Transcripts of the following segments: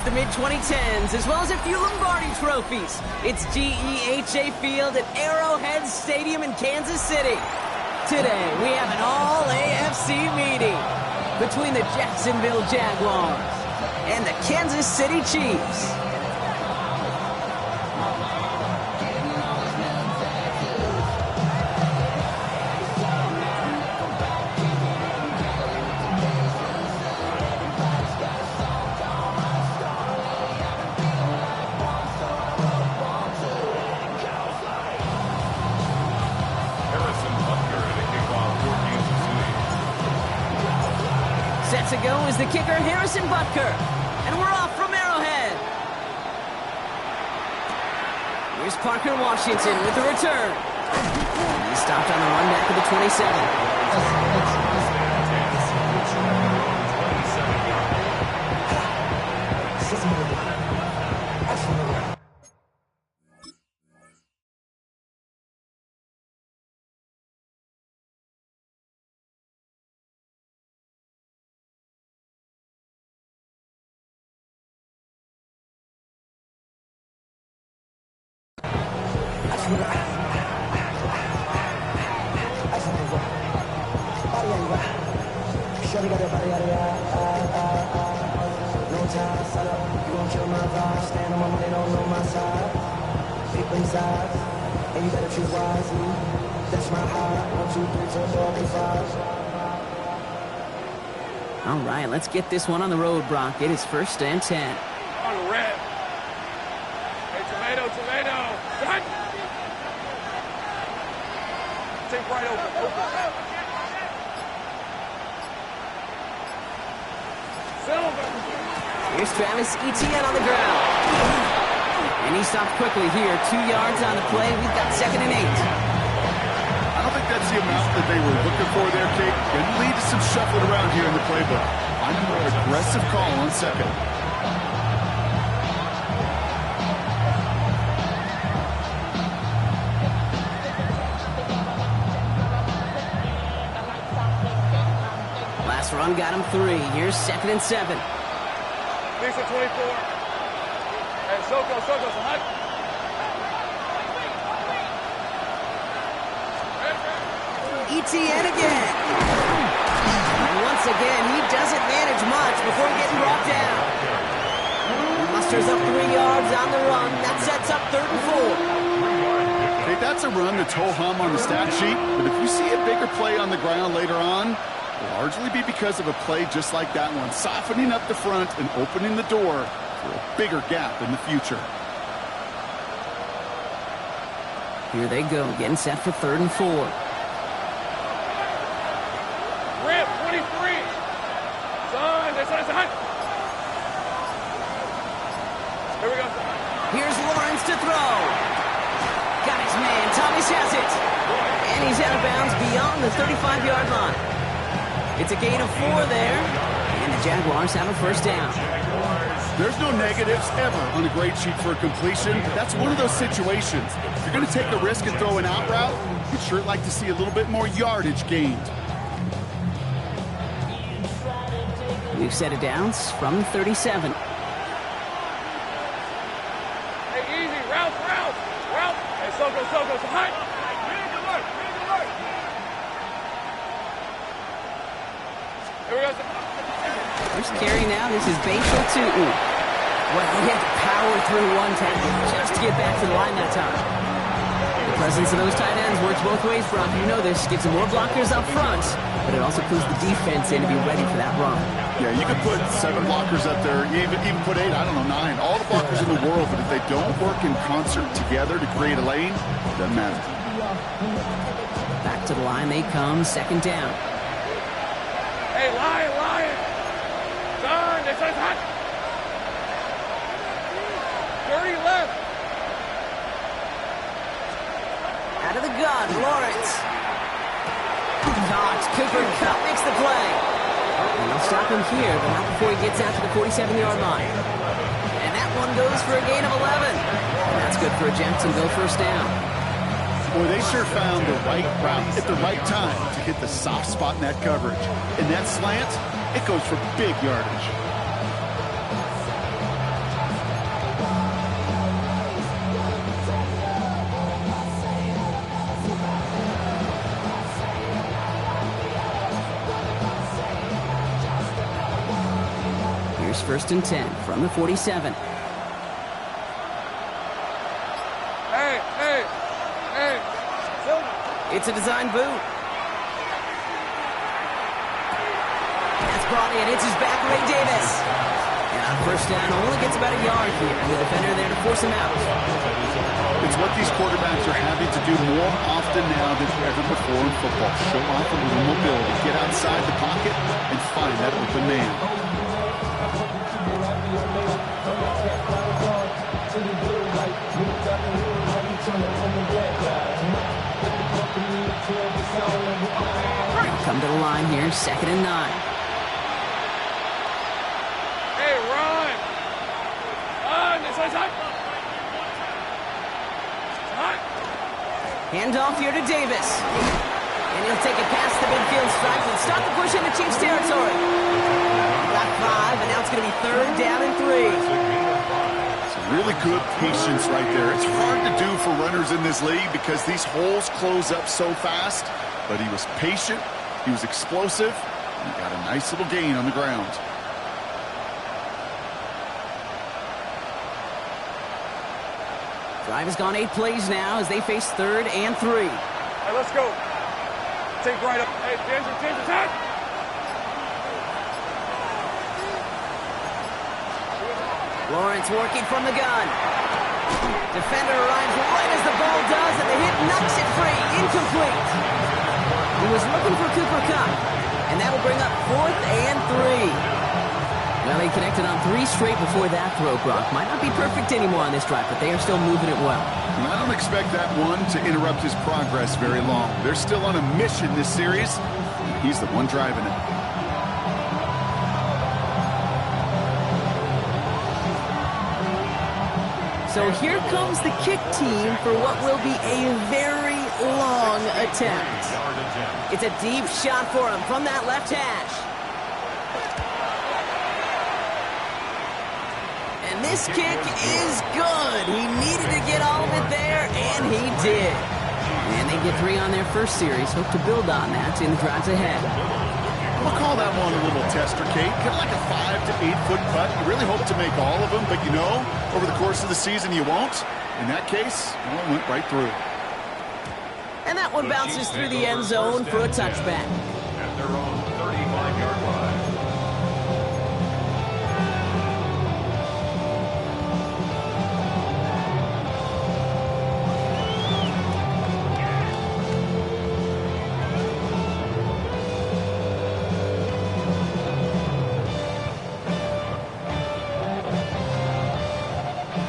The mid-2010s, as well as a few Lombardi trophies. It's GEHA Field at Arrowhead Stadium in Kansas City. Today, we have an all-AFC meeting between the Jacksonville Jaguars and the Kansas City Chiefs. Set to go is the kicker, Harrison Butker. And we're off from Arrowhead. Here's Parker Washington with the return. He stopped on the run back of the 27. All right, let's get this one on the road, Brock. It is 1st and 10. On the red. Hey, tomato. Cut. Take right open. Here's Travis Etienne on the ground. And he stopped quickly here. 2 yards on the play. We've got 2nd and 8. I don't think that's the amount that they were looking for there, Kate. Going to lead to some shuffling around here in the playbook. I'm a more aggressive call on 2nd. Last run got him 3. Here's 2nd and 7. Lisa 24. And Soko's hot. Etienne again. And once again, he doesn't manage much before getting brought down. He musters up 3 yards on the run. That sets up 3rd and 4. Hey, that's a run that's ho-hum on the stat sheet, but if you see a bigger play on the ground later on, it'll largely be because of a play just like that one, softening up the front and opening the door for a bigger gap in the future. Here they go, getting set for 3rd and 4. Rip, 23. Son, that's hot. Here we go. Here's Lawrence to throw. Got his man. Thomas has it. And he's out of bounds beyond the 35-yard line. It's a gain of 4 there. And the Jaguars have a 1st down. There's no negatives ever on a grade sheet for a completion. That's one of those situations. If you're going to take a risk and throw an out route, you'd sure like to see a little bit more yardage gained. We've set it downs from 37. Hey, easy. Route. Hey, Soko's hot. Here we go. First carry now. This is Bashal Tootin. Well, he had to power through 1 tackle just to get back to the line that time. The presence of those tight ends works both ways, Brock. You know this. Gives them more blockers up front, but it also puts the defense in to be ready for that run. Yeah, you could put 7 blockers up there, even put 8, I don't know, 9. All the blockers in the world, but if they don't work in concert together to create a lane, it doesn't matter. Back to the line they come, 2nd down. Hey, Lion. Son, that's hot. 30 left. Out of the gun, Lawrence. Caught. Cooper Kupp makes the play. And they'll stop him here, but not before he gets out to the 47-yard line. And that one goes for a gain of 11. And that's good for a Jacksonville 1st down. Boy, they sure found the right route at the right time to hit the soft spot in that coverage. And that slant, it goes for big yardage. first and 10 from the 47. Hey, hey, hey. It's a design boot. That's brought in. It's his back, Ray Davis. And on first down, only gets about a yard here. And the defender there to force him out. It's what these quarterbacks are having to do more often now than ever before in football. Show off a little mobility. Get outside the pocket and find that open man. Come to the line here, second and 9. Hey, run. Run. This one's hot. Hot. Handoff here to Davis. And he'll take it past the midfield stripe and stop the push into Chiefs territory. Got 5, and now it's going to be third down and 3. Some really good patience right there. It's hard to do for runners in this league because these holes close up so fast. But he was patient, he was explosive, and he got a nice little gain on the ground. Drive has gone 8 plays now as they face third and 3. Hey, let's go. Take right up. Hey, Ginger, attack. Lawrence working from the gun. Defender arrives right as the ball does, and the hit knocks it free. Incomplete. He was looking for Cooper Kupp, and that will bring up fourth and 3. Well, they connected on 3 straight before that throw, Brock. Might not be perfect anymore on this drive, but they are still moving it well. And I don't expect that one to interrupt his progress very long. They're still on a mission this series. He's the one driving it. So here comes the kick team for what will be a very long attempt. It's a deep shot for him from that left hash. And this kick is good. He needed to get all of it there, and he did. And they get 3 on their first series. Hope to build on that in the drives ahead. We'll call that one a little tester, Kate. Kind of like a 5 to 8 foot putt. You really hope to make all of them, but you know, over the course of the season, you won't. In that case, well, it went right through. And that one bounces through the end zone for a touchback. At their own 35-yard line.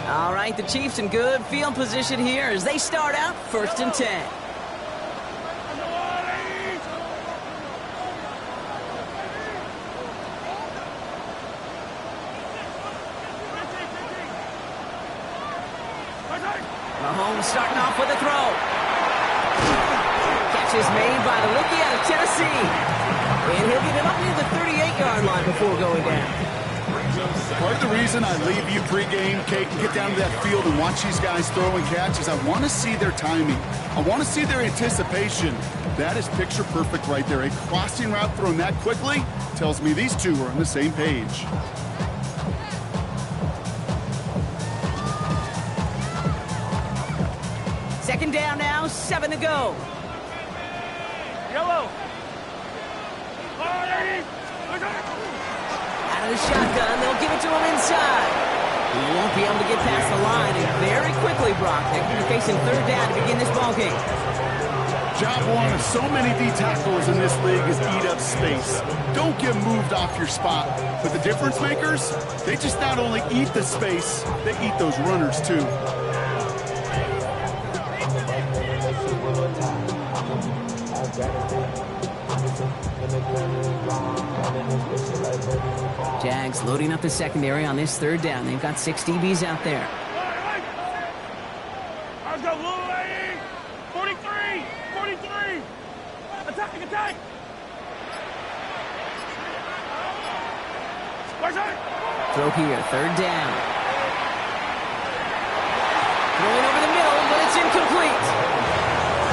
All right, the Chiefs in good field position here as they start out first and 10. Mahomes starting off with a throw. Catch is made by the rookie out of Tennessee. And he'll get it up near the 38-yard line before going down. Part of the reason I leave you pregame, Kate, and get down to that field and watch these guys throw and catch is I want to see their timing. I want to see their anticipation. That is picture perfect right there. A crossing route thrown that quickly tells me these two are on the same page. Second down now, 7 to go. Yellow. Out of the shotgun, they'll give it to him inside. He won't be able to get past the line, and very quickly, Brock, they're going to be facing third down to begin this ballgame. Job one of so many D tackles in this league is eat up space. Don't get moved off your spot. But the difference makers, they just not only eat the space, they eat those runners too. Jags loading up the secondary on this third down. They've got 6 DBs out there. Let's go, Louis! 43! 43! Attack, attack! Throw here, third down. Throwing over the middle, but it's incomplete.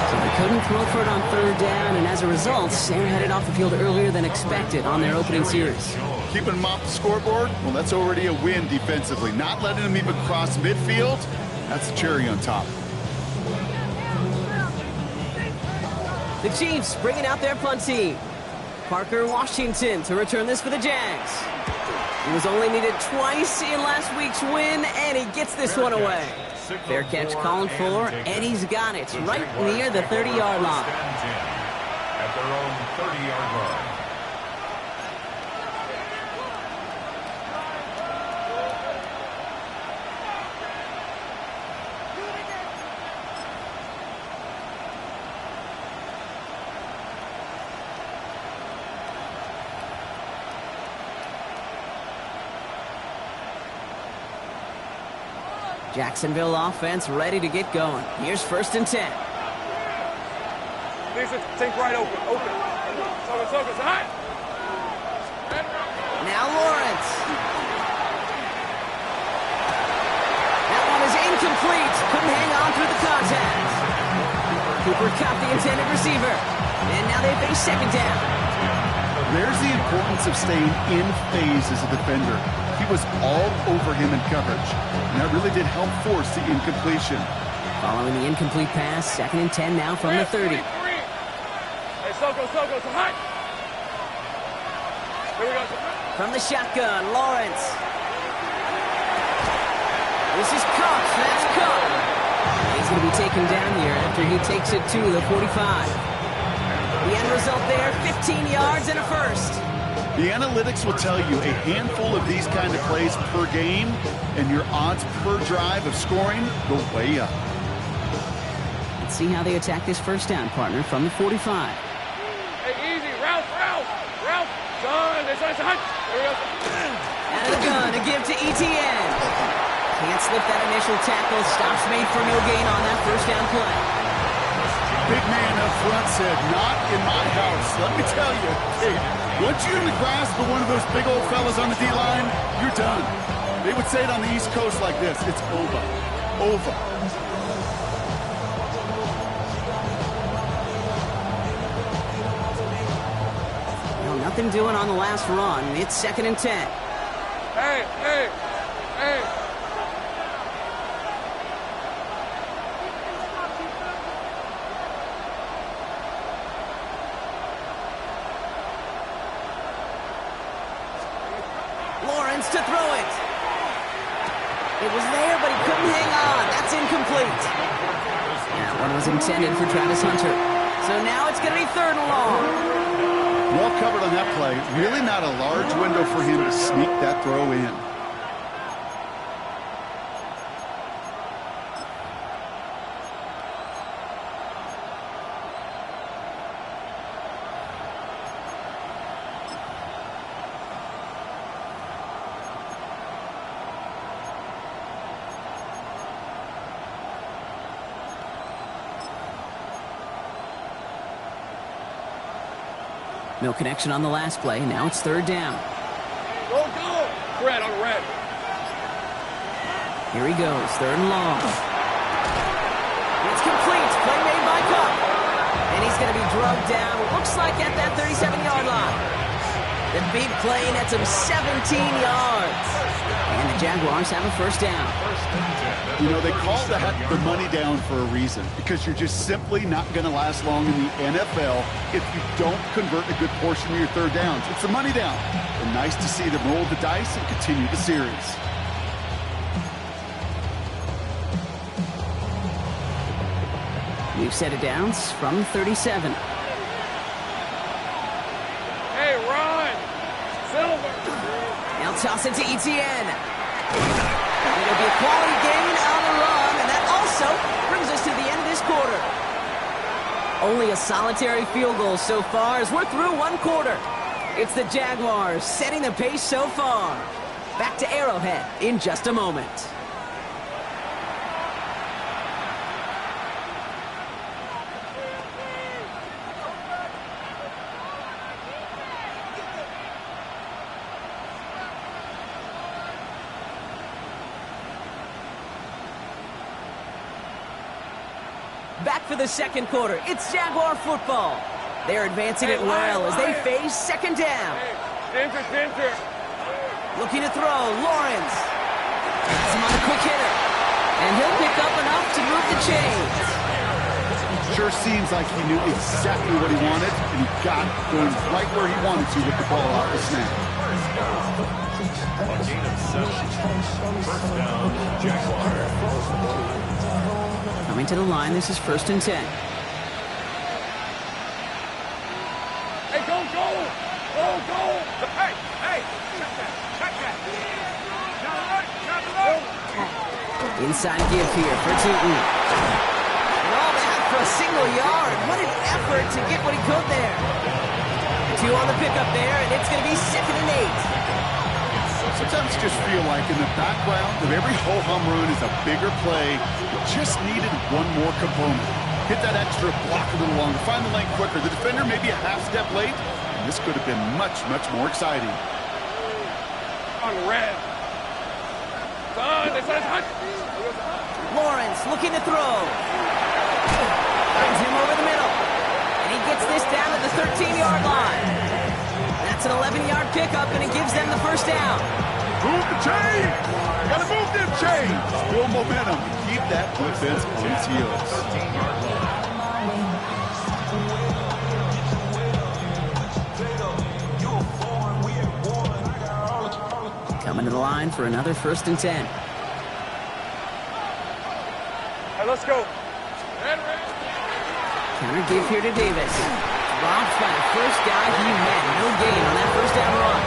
So the Couldn't throw for it on third down, and as a result, they're headed off the field earlier than expected on their opening series. Keeping them off the scoreboard, well, that's already a win defensively. Not letting them even cross midfield, that's the cherry on top. The Chiefs bringing out their punt team. Parker Washington to return this for the Jags. He was only needed twice in last week's win, and he gets this one away. Fair catch called for, and he's got it right near the 30-yard line. At their own 30-yard line. Jacksonville offense ready to get going. Here's 1st and 10. Think right open. Focus. Hot. Now Lawrence. That one is incomplete. Couldn't hang on through the contact. Cooper caught the intended receiver. And now they face 2nd down. There's the importance of staying in phase as a defender. He was all over him in coverage, and that really did help force the incompletion. Following the incomplete pass, 2nd and 10 now from the 30. Hey, Soko, hot. Here we go. From the shotgun, Lawrence. This is Cook. That's Cook. He's going to be taken down here after he takes it to the 45. The end result there, 15 yards and a first. The analytics will tell you a handful of these kind of plays per game, and your odds per drive of scoring go way up. Let's see how they attack this 1st down, partner, from the 45. Hey, easy. Ralph. John, this one's hot. Here we go. Out of the gun to give to Etienne. Can't slip that initial tackle. Stops made for no gain on that 1st down play. Big man up front said, not in my house. Let me tell you, hey, once you're in the grasp of one of those big old fellas on the D-line, you're done. They would say it on the East Coast like this, it's over. Well, nothing doing on the last run. It's 2nd and 10. Hey. Lawrence to throw it. It was there, but he couldn't hang on. That's incomplete. That one was intended for Travis Hunter. So now it's going to be 3rd and long. Well covered on that play. Really not a large window for him to sneak that throw in. No connection on the last play. Now it's 3rd down. Go. Red on red. Here he goes. 3rd and long. It's complete. Play made by Cook. And he's going to be drugged down. Looks like at that 37-yard line. The big play nets him 17 yards. And the Jaguars have a 1st down. You know, they call that the money down for a reason, because you're just simply not going to last long in the NFL if you don't convert a good portion of your 3rd downs. It's the money down. And nice to see them roll the dice and continue the series. We've set it downs from 37. Hey, Ron. Silver. Now toss it to Etienne. It'll be a quality gain on the run, and that also brings us to the end of this quarter. Only a solitary field goal so far as we're through 1 quarter. It's the Jaguars setting the pace so far. Back to Arrowhead in just a moment. Back for the second quarter. It's Jaguar football. They're advancing it well as they face second down. Center. Looking to throw. Lawrence. Has him on the quick hitter. And he'll pick up enough to move the chains. Sure seems like he knew exactly what he wanted, and he got going right where he wanted to with the ball off the snap. A gain of 7. First down, Jaguars. Coming to the line, this is 1st and 10. Hey, go! Hey! Check that! Inside give here for Tootin. And all that for a single yard. What an effort to get what he could there. 2 on the pickup there, and it's going to be 2nd and 8. Sometimes you just feel like in the background of every ho-hum run is a bigger play. It just needed one more component. Hit that extra block a little longer. Find the lane quicker. The defender may be a half step late, and this could have been much, much more exciting. On red. Lawrence looking to throw. Finds him over the middle. And he gets this down at the 13-yard line. That's an 11-yard pickup, and it gives them the first down. Move the chain! Gotta move them chains! Build momentum. Keep that defense on its heels. Coming to the line for another 1st and 10. Hey, let's go. Counter give here to Davis. Robbed by the first guy he had. No gain on that first down run.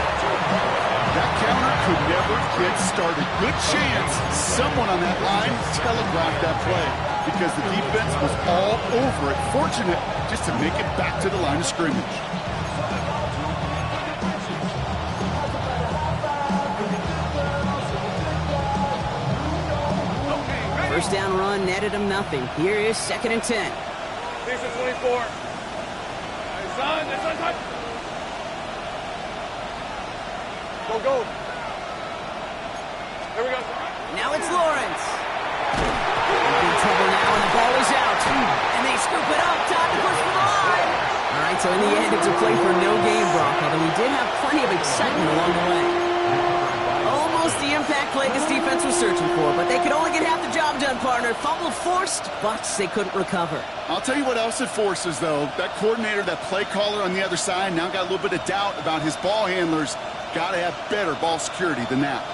That counter could never get started. Good chance someone on that line telegraphed that play because the defense was all over it. Fortunate just to make it back to the line of scrimmage. First down run netted him nothing. Here is 2nd and 10. This is 24. It's on. Go. There we go. Now it's Lawrence. In trouble now, and the ball is out. And they scoop it up. Time to push for the line. All right, so in the end, it's a play for no gain, Brock, although we did have plenty of excitement along the way. Almost the impact play this defense was searching for, but they could only get half the job done, partner. Fumble forced, but they couldn't recover. I'll tell you what else it forces, though. That coordinator, that play caller on the other side, now got a little bit of doubt about his ball handlers. Got to have better ball security than that.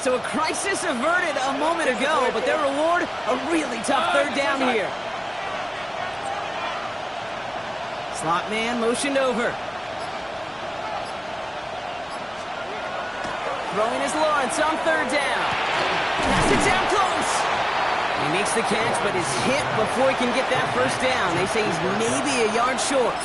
So a crisis averted a moment ago, but their reward, a really tough 3rd down here. Slot man motioned over. Throwing is Lawrence on 3rd down. Pass it down close. He makes the catch, but is hit before he can get that first down. They say he's maybe a yard short.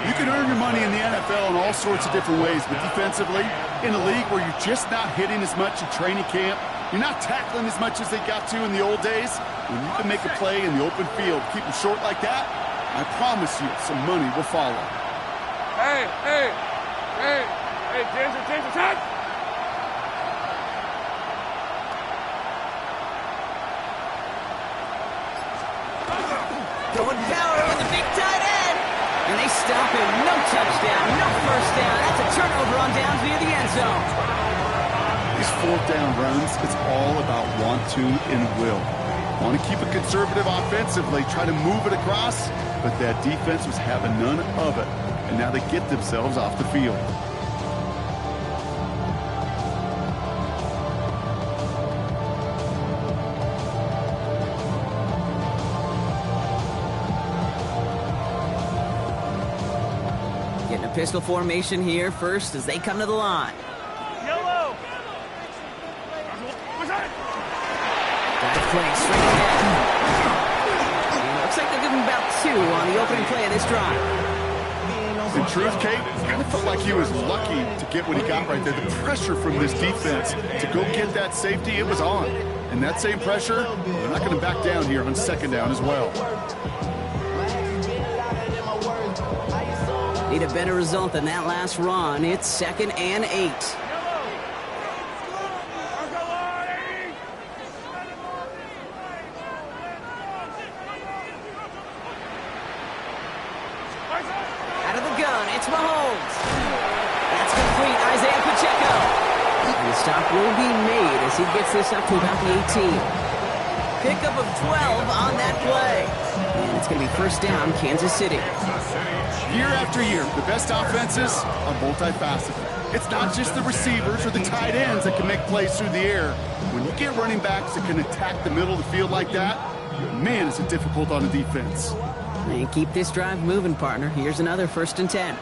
You can earn your money in the NFL in all sorts of different ways, but defensively, in a league where you're just not hitting as much in training camp, you're not tackling as much as they got to in the old days, when you can make a play in the open field, keep them short like that, I promise you some money will follow. Hey, Ginger, touch! Going power with the big tight end. And they stop him. No touchdown, no first down. That's a turnover on downs near the end zone. These 4th down runs, it's all about want to and will. Want to keep it conservative offensively, try to move it across, but that defense was having none of it. And now they get themselves off the field. Getting a pistol formation here first as they come to the line. Yellow! Back play straight ahead. And looks like they'll give him about 2 on the opening play of this drive. In truth, Kate, kind of felt like he was lucky to get what he got right there. The pressure from this defense to go get that safety, it was on. And that same pressure, they're not going to back down here on 2nd down as well. Need a better result than that last run. It's 2nd and 8. stop will be made as he gets this up to about the 18. Pickup of 12 on that play. And it's going to be first down, Kansas City. Year after year, the best offenses are multifaceted. It's not just the receivers or the tight ends that can make plays through the air. When you get running backs that can attack the middle of the field like that, man, is it difficult on the defense. And keep this drive moving, partner. Here's another 1st and 10.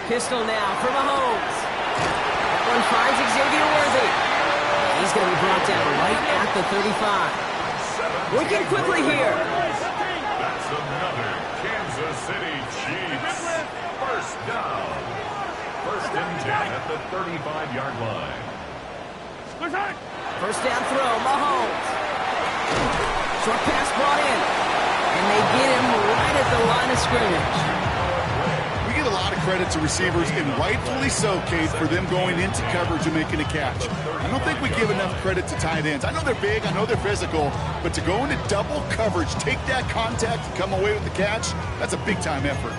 Pistol now for Mahomes. That one finds Xavier Worthy. He's going to be brought down right at the 35. Working quickly here. That's another Kansas City Chiefs. First down. 1st and 10 at the 35-yard line. First down throw, Mahomes. Short pass brought in. And they get him right at the line of scrimmage. We get a lot of credit to receivers, and rightfully so, Kate, for them going into coverage and making a catch. I don't think we give enough credit to tight ends. I know they're big, I know they're physical, but to go into double coverage, take that contact, and come away with the catch, that's a big-time effort.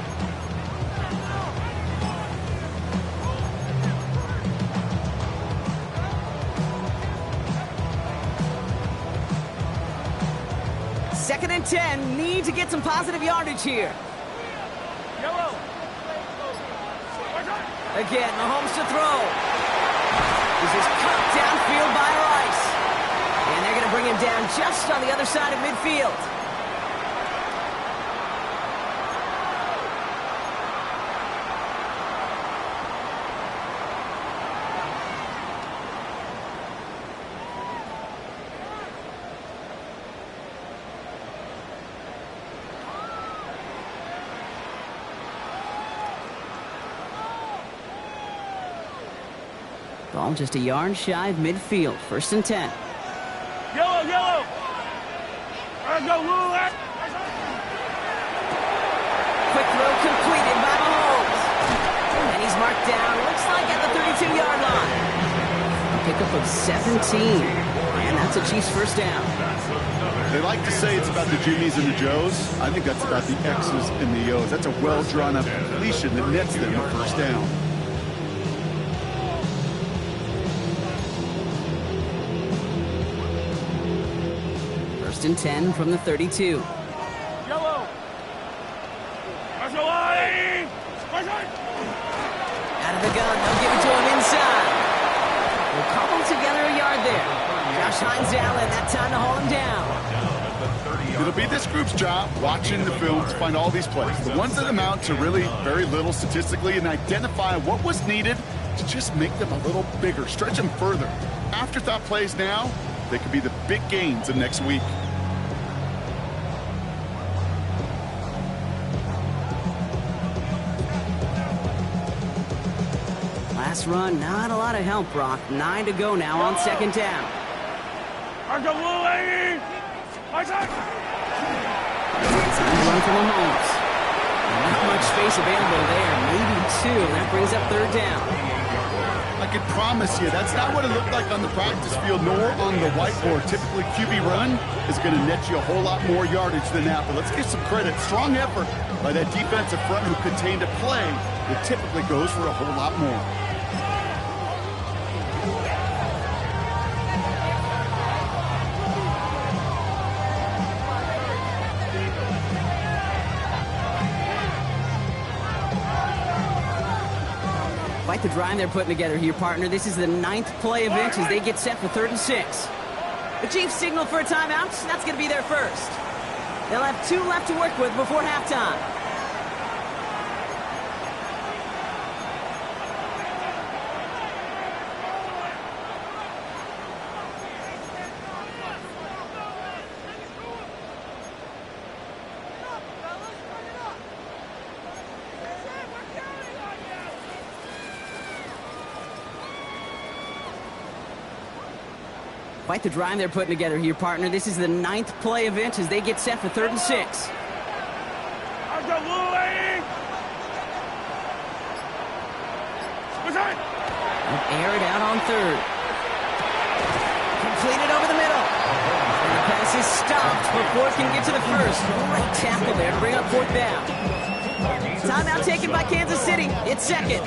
Second and 10, need to get some positive yardage here. Again, Mahomes to throw. This is cut downfield by Rice. And they're going to bring him down just on the other side of midfield. Ball just a yard shy of midfield. 1st and 10. Yellow. Quick throw completed by Mahomes. And he's marked down, looks like at the 32-yard line. A pickup of 17. And that's a Chiefs first down. They like to say it's about the Jimmies and the Joes. I think that's about the X's and the O's. That's a well-drawn-up completion that nets them a first down. First and 10 from the 32. Out of the gun, they'll give it to him inside. We'll cobble together a yard there. Josh Hines Allen, that time to haul him down. It'll be this group's job, watching the film, to find all these plays. The ones that amount to really very little statistically, and identify what was needed to just make them a little bigger, stretch them further. Afterthought plays now, they could be the big gains of next week. Last run, not a lot of help, Brock. 9 to go now on 2nd down. Time to run for Mahomes. Not much space available there. Maybe 2. That brings up 3rd down. I can promise you, that's not what it looked like on the practice field nor on the whiteboard. Typically, QB run is going to net you a whole lot more yardage than that. But let's give some credit. Strong effort by that defensive front who contained a play that typically goes for a whole lot more. Quite the drive they're putting together here, partner. This is the 9th play of inch as they get set for 3rd and 6. The Chiefs signal for a timeout. That's going to be their first. They'll have 2 left to work with before halftime. Quite the drive they're putting together here, partner. This is the 9th play of inch as they get set for 3rd and 6. Air it out on 3rd. Completed over the middle. And the pass is stopped before it can get to the 1st. Great tackle there to bring up 4th down. Timeout taken by Kansas City. It's second.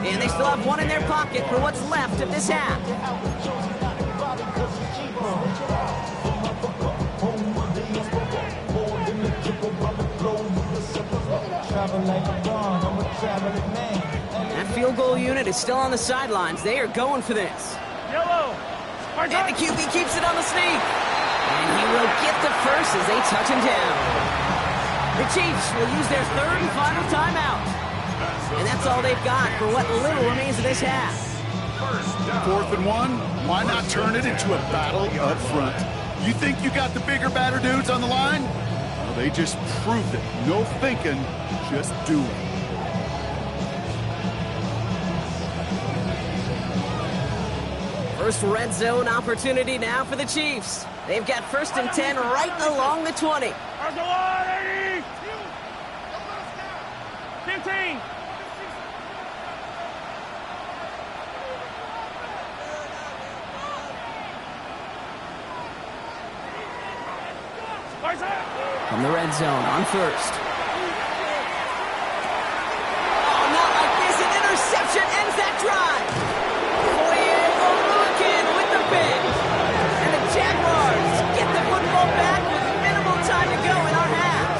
And they still have one in their pocket for what's left of this half. That field goal unit is still on the sidelines. They are going for this. Yellow. And the QB keeps it on the sneak. And he will get the first as they touch him down. The Chiefs will use their third and final timeout. And that's all they've got for what little remains of this half. 4th and 1, why not turn it into a battle up front? You think you got the bigger, badder dudes on the line? Well, they just proved it. No thinking, just doing. First red zone opportunity now for the Chiefs. They've got 1st and 10 right along the 20. 15. From the red zone on 1st. Oh, not like this. An interception ends that drive. With the pick. And the Jaguars get the football back with minimal time to go in our half.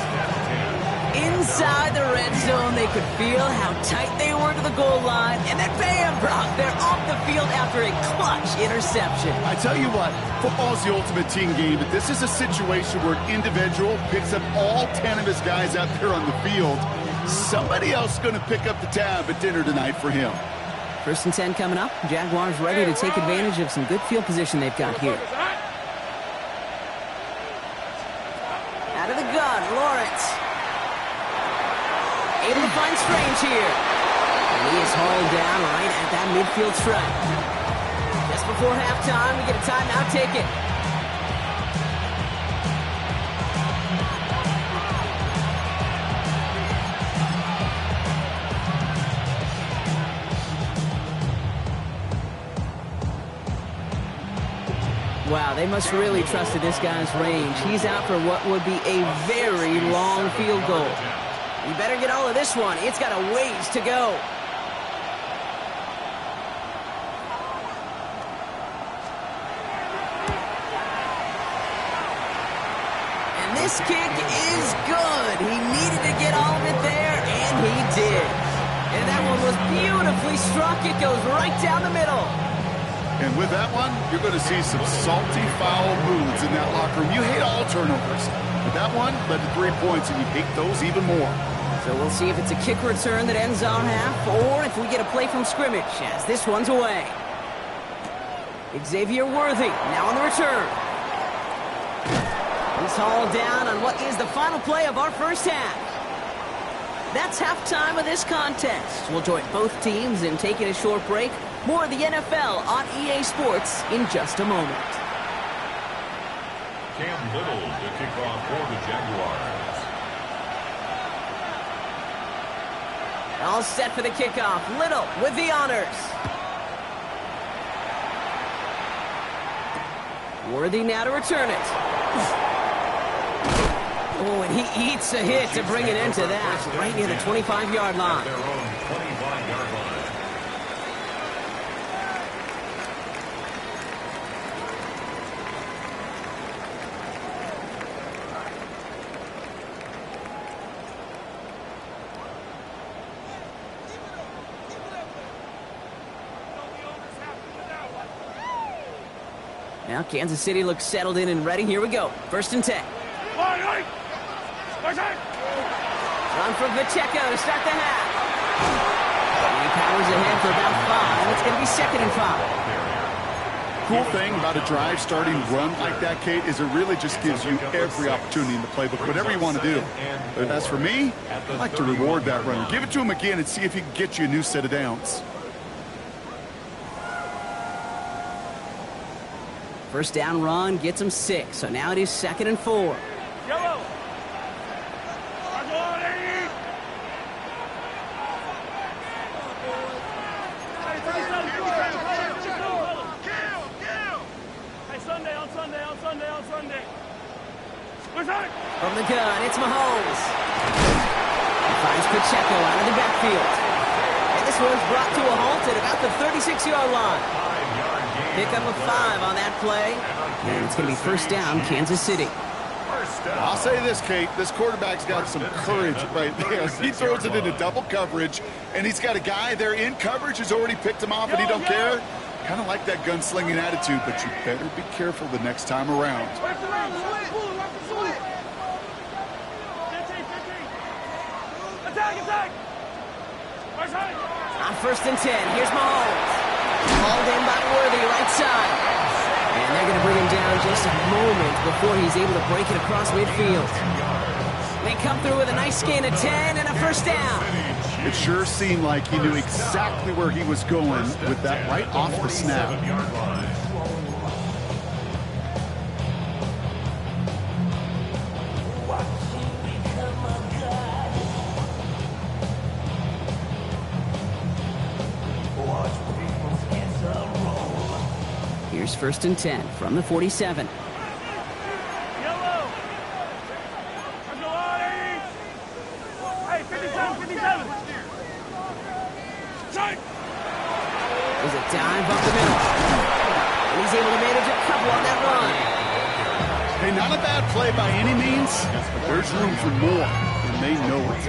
Inside the red zone, they could feel how tight they were to the goal line. And then bam, Brock, they're off the field after a clutch interception. I tell you what, football's the ultimate team game, but this is a situation where an individual picks up all 10 of his guys out there on the field. Somebody else is going to pick up the tab at dinner tonight for him. 1st and 10 coming up. Jaguars ready to take advantage of some good field position they've got here. Out of the gun, Lawrence. Able to find Strange here. And he is hauled down right at that midfield stripe. Just before halftime, we get a timeout taken. Wow, they must really trusted this guy's range. He's out for what would be a very long field goal. You better get all of this one. It's got a ways to go. And this kick is good. He needed to get all of it there, and he did. And that one was beautifully struck. It goes right down the middle. And with that one, you're going to see some salty, foul moods in that locker room. You hate all turnovers. But that one led to 3 points, and you hate those even more. So we'll see if it's a kick return that ends our half, or if we get a play from scrimmage, as this one's away. Xavier Worthy, now on the return. He's hauled down on what is the final play of our first half. That's halftime of this contest. We'll join both teams in taking a short break. More of the NFL on EA Sports in just a moment. Cam Little to kick off for the Jaguars. All set for the kickoff. Little with the honors. Worthy now to return it. Oh, and he eats a hit to bring it into that, right near the 25-yard line. Their own 25-yard line. Now Kansas City looks settled in and ready. Here we go. 1st and 10. Run from Pacheco to start the half. He powers ahead for about 5. It's going to be 2nd and 5. Cool thing about a drive starting run like that, Kate, is it really just gives you every opportunity in the playbook, whatever you want to do. But as for me, I like to reward that runner. Give it to him again and see if he can get you a new set of downs. First down run gets him 6. So now it is 2nd and 4. Yellow. Sunday. From the gun, it's Mahomes. He finds Pacheco out of the backfield. And this one's brought to a halt at about the 36-yard line. Pick up a 5 on that play. And it's going to be first down, Kansas City. I'll say this, Kate. This quarterback's got some courage right there. He throws it into double coverage, and he's got a guy there in coverage who's already picked him off, and he don't care. Kind of like that gunslinging attitude, but you better be careful the next time around. On first and 10, here's Mahomes. Hauled in by Worthy, right side. And they're going to bring him down just a moment before he's able to break it across midfield. They come through with a nice gain of 10 and a first down. It sure seemed like he knew exactly where he was going with that right off the snap. Here's first and 10 from the 47. There's a dive up the middle. And he's able to manage a couple on that run. Hey, not a bad play by any means, but there's room for more, and they know it.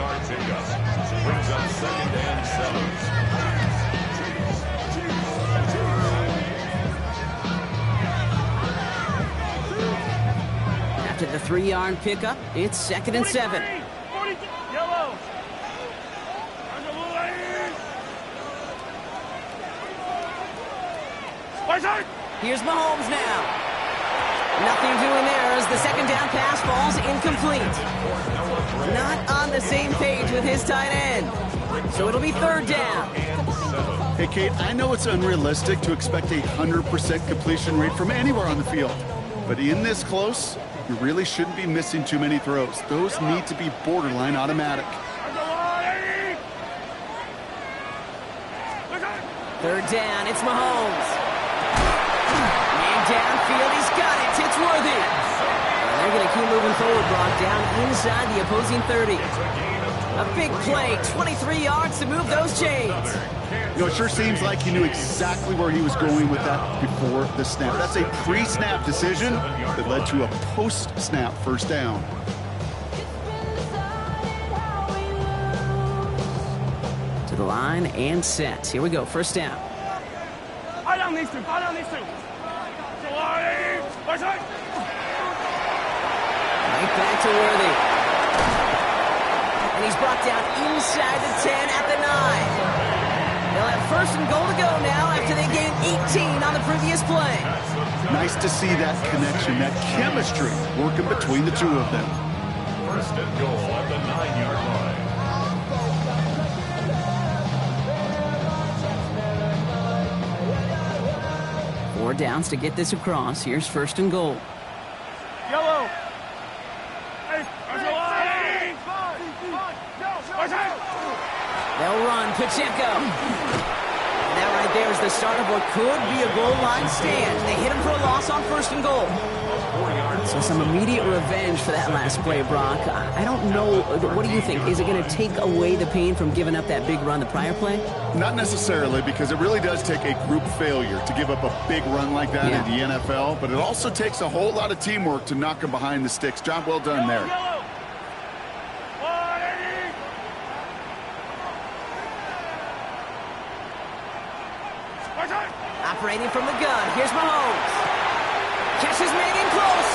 Brings up second and 7. After the 3-yard pickup, it's second and 7. Here's Mahomes now. Nothing doing there as the second down pass falls incomplete. Not on the same page with his tight end. So it'll be third down. Hey, Kate, I know it's unrealistic to expect a 100% completion rate from anywhere on the field. But in this close, you really shouldn't be missing too many throws. Those need to be borderline automatic. Third down, it's Mahomes. Man downfield, he's got it. It's Worthy. And they're going to keep moving forward, Brock, down inside the opposing 30. A big play, 23 yards to move those chains. You know, it sure seems like he knew exactly where he was going with that before the snap. That's a pre-snap decision that led to a post-snap first down. To the line and set. Here we go, first down. Right back to Worthy. And he's brought down inside the 10 at the 9. They'll have first and goal to go now after they gained 18 on the previous play. Nice to see that connection, that chemistry working between the two of them. First and goal at the 9-yard line. 4 downs to get this across. Here's first and goal. Yellow. They'll run Pacheco. And that right there is the start of what could be a goal line stand. They hit him for a loss on first and goal. So some immediate revenge for that last play, Brock. I don't know. What do you think? Is it going to take away the pain from giving up that big run the prior play? Not necessarily, because it really does take a group failure to give up a big run like that in the NFL. But it also takes a whole lot of teamwork to knock them behind the sticks. Job well done there. Operating from the gun, here's Mahomes. Catch is made in close.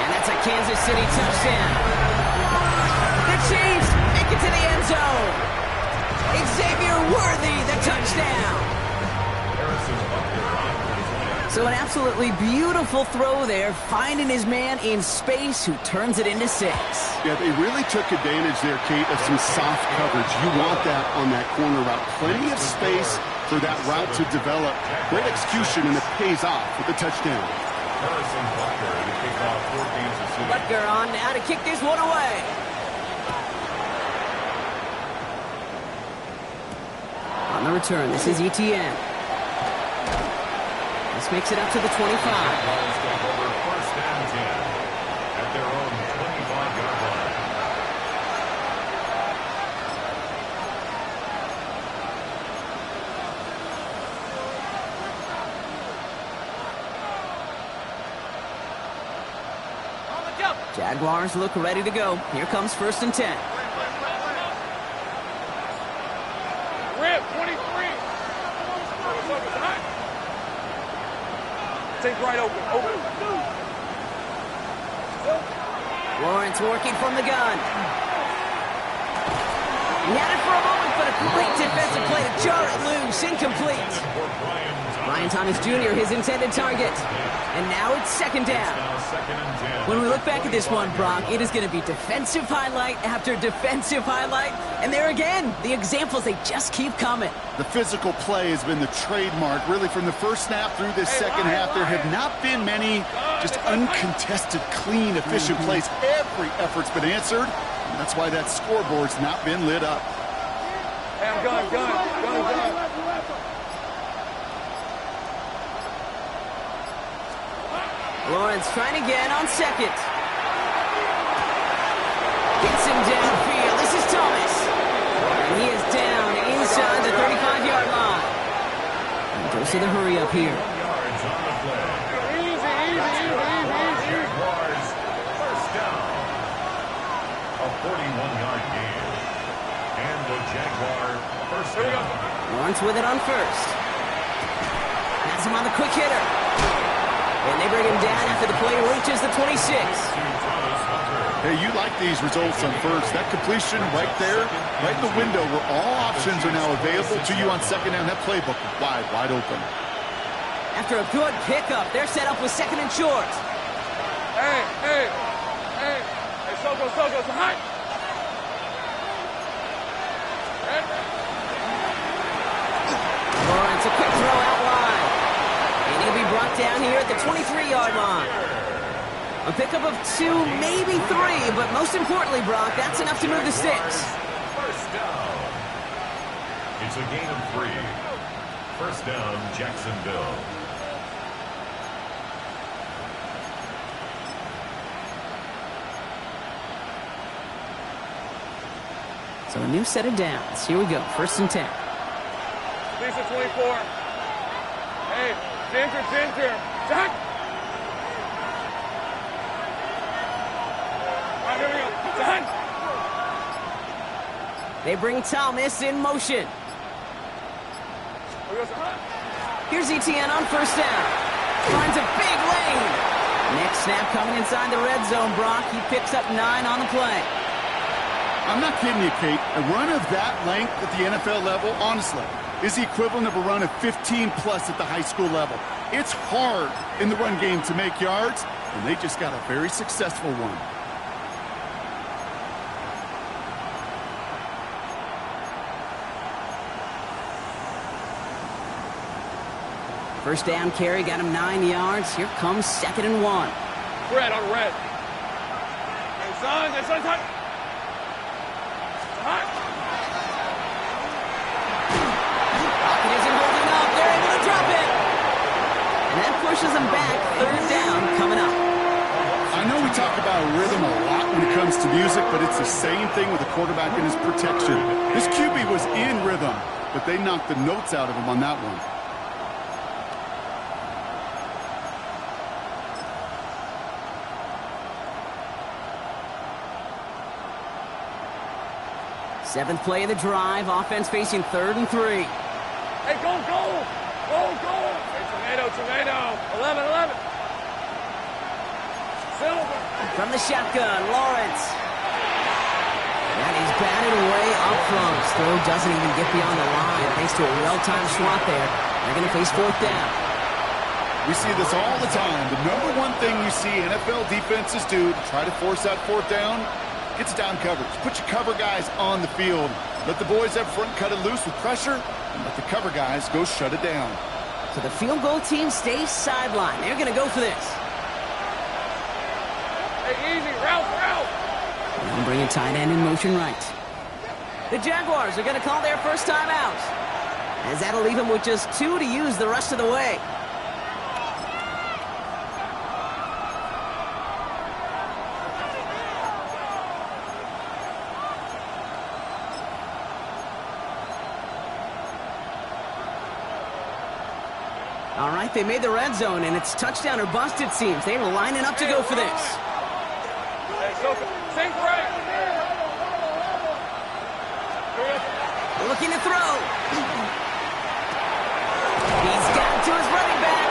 And that's a Kansas City touchdown. The Chiefs make it to the end zone. Xavier Worthy, the touchdown. So an absolutely beautiful throw there, finding his man in space who turns it into 6. Yeah, they really took advantage there, Kate, of some soft coverage. You want that on that corner route. Plenty of space for that route to develop. Great execution, and it pays off with the touchdown. Butker on now to kick this one away. On the return, this is ETN. This makes it up to the 25. First and 10 at their own 25-yard line. Jaguars look ready to go. Here comes 1st and 10. Rip, 23. Take right open. Lawrence working from the gun. He had it for a moment, but a great defensive play to jar it loose. Incomplete. Brian Thomas Jr., his intended target. And now it's 2nd down. When we look back at this one, Brock, it is going to be defensive highlight after defensive highlight. And there again, the examples, they just keep coming. The physical play has been the trademark, really, from the first snap through this second half. There have not been many just uncontested, clean, efficient plays. Every effort's been answered. And that's why that scoreboard's not been lit up. Hey, I'm gun. Lawrence trying again on 2nd. Gets him downfield. This is Thomas. And he is down inside the 35-yard line. And goes to the hurry up here. Jaguars, 1st down. A 41-yard gain. And the Jaguar 1st down. Lawrence with it on 1st. Has him on the quick hitter. And they bring him down after the play reaches the 26. Hey, you like these results on 1st. That completion right there, right in the window where all options are now available to you on 2nd down. That playbook wide open. After a good pickup, they're set up with 2nd and short. Hey, Soko, it's hot. Lawrence, a quick throw out wide. And he'll be brought down here at the 23-yard line. A pickup of 2, maybe 3, but most importantly, Brock, that's enough to move the sticks. 1st down. It's a gain of 3. 1st down, Jacksonville. So a new set of downs. Here we go, 1st and 10. Lisa 24. Hey, Ginger. Jack. All right, here we go. Jack. They bring Thomas in motion. Here's ETN on 1st down. Finds a big lane. Next snap coming inside the red zone, Brock. He picks up 9 on the play. I'm not kidding you, Kate. A run of that length at the NFL level, honestly, is the equivalent of a run of 15-plus at the high school level. It's hard in the run game to make yards, and they just got a very successful one. First down carry got him 9 yards. Here comes 2nd and 1. Red on red. Hey, son, hot. Pocket isn't holding up. They're able to drop it. And that pushes them back. 3rd down coming up. I know we talk about rhythm a lot when it comes to music, but it's the same thing with a quarterback and his protection. This QB was in rhythm, but they knocked the notes out of him on that one. Seventh play of the drive. Offense facing 3rd and 3. Hey, go. Hey, tomato. 11. Silver. From the shotgun, Lawrence. And he's batted away up front. Throw doesn't even get beyond the line. Thanks to a well-timed swat there. They're going to face 4th down. We see this all the time. The number one thing you see NFL defenses do to try to force that 4th down, gets down coverage. Put your cover guys on the field. Let the boys up front cut it loose with pressure, and let the cover guys go shut it down. So the field goal team stays sidelined. They're going to go for this. Hey, easy, Ralph. And bring a tight end in motion right. The Jaguars are going to call their first time out, as that'll leave them with just 2 to use the rest of the way. All right, they made the red zone, and it's touchdown or bust, it seems. They were lining up to go for this. Sink right. Looking to throw. He's got to his running back.